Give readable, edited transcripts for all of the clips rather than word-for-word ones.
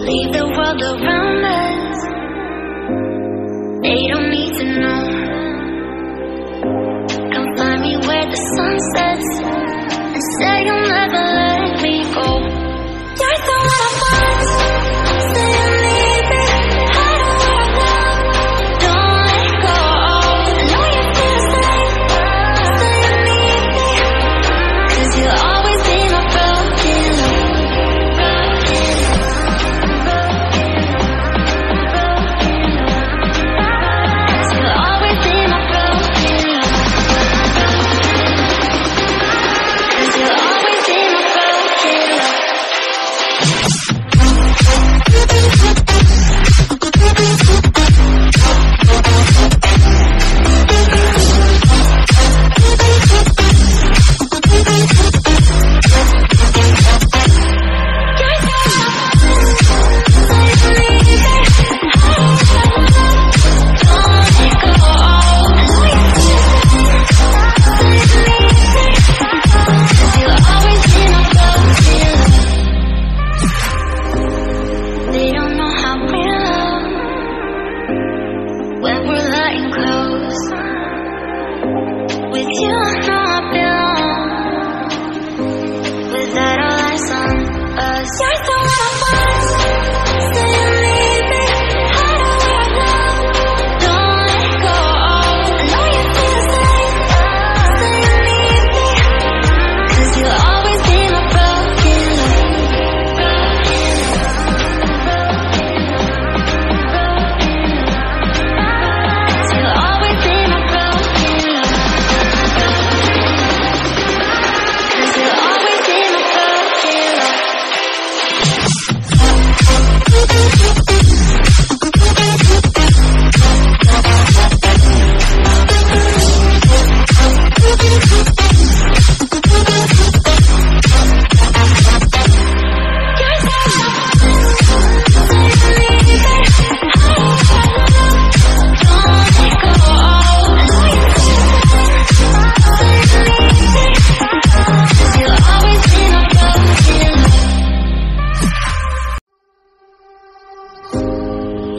Leave the world around us. They don't need to know. Come find me where the sun sets and say you'll never let me go. You're the one I want. Say you need me. I don't wanna go. Don't let go. I know you feel the same. Say you need me. 'Cause you'll always be my broken love.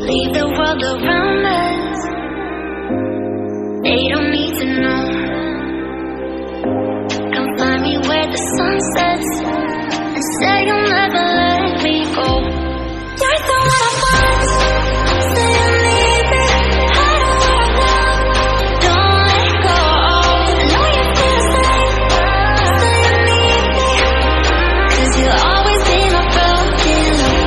Leave the world around us. They don't need to know. Come find me where the sun sets and say you'll never let me go. You're the one I want. Say you need me. I don't wanna go. Don't let go. I know you feel the same. Say you need me. 'Cause you'll always be my broken love.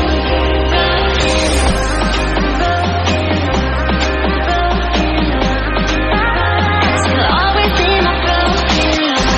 You'll always be my broken love.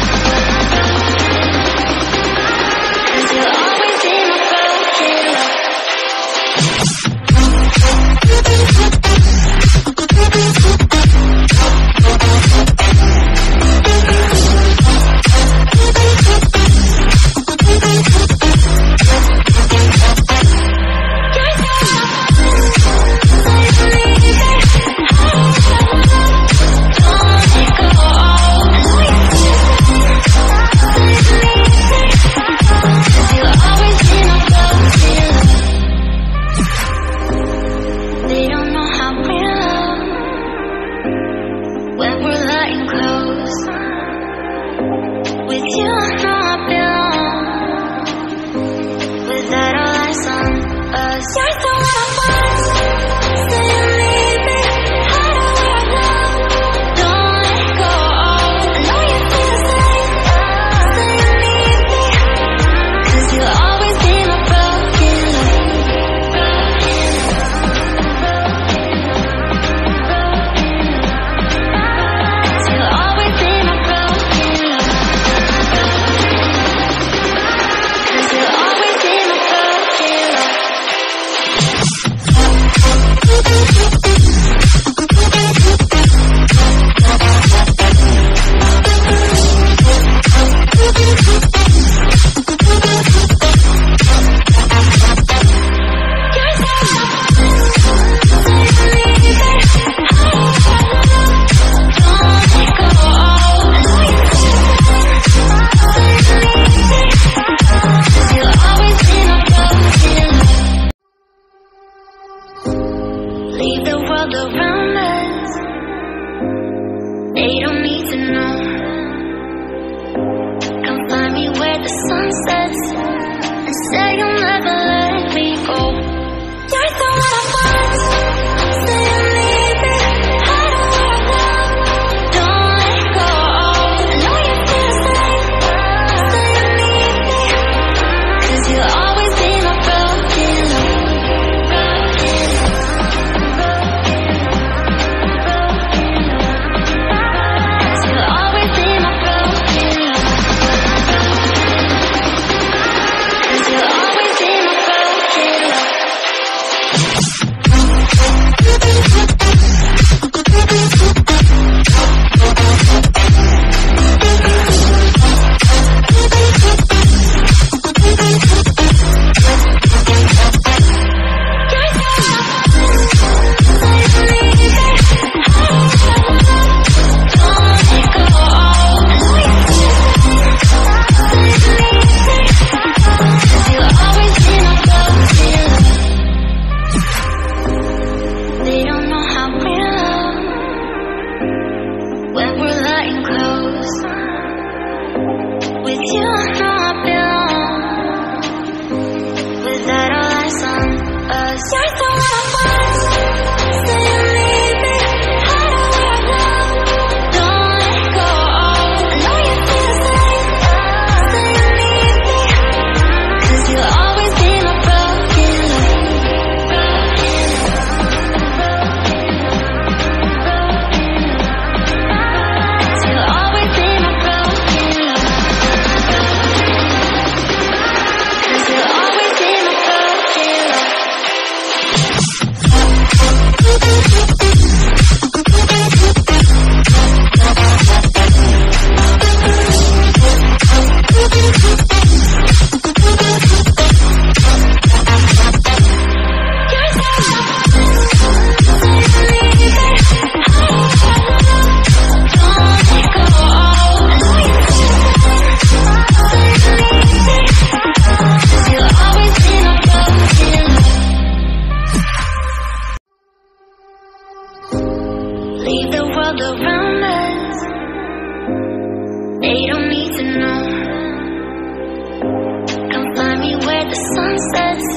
the sun sets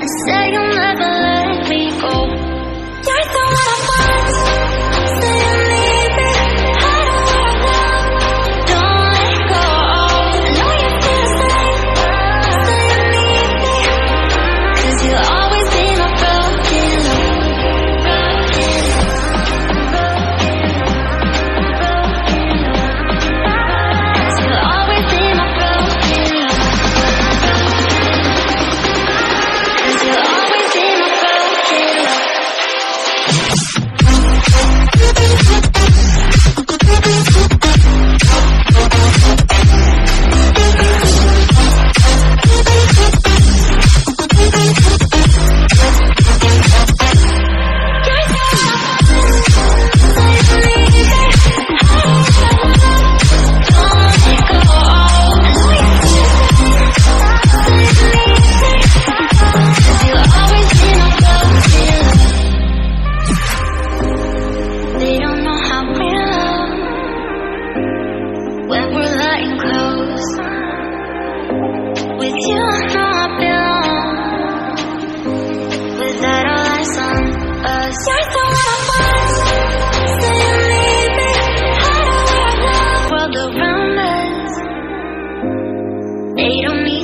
and say you'll never let me go. You're the one I want. Say you need me. I don't wanna love. Don't let go. I know you feel the same. Say you need me. 'Cause you'll always be my broken love. You'll always be my broken love. 'Cause you'll always be my broken love. They don't know how we love when we're lying close. With you, I know I belong. Without all eyes on us, you're the one I want. Say you need me. I don't wanna love. World around us, they don't need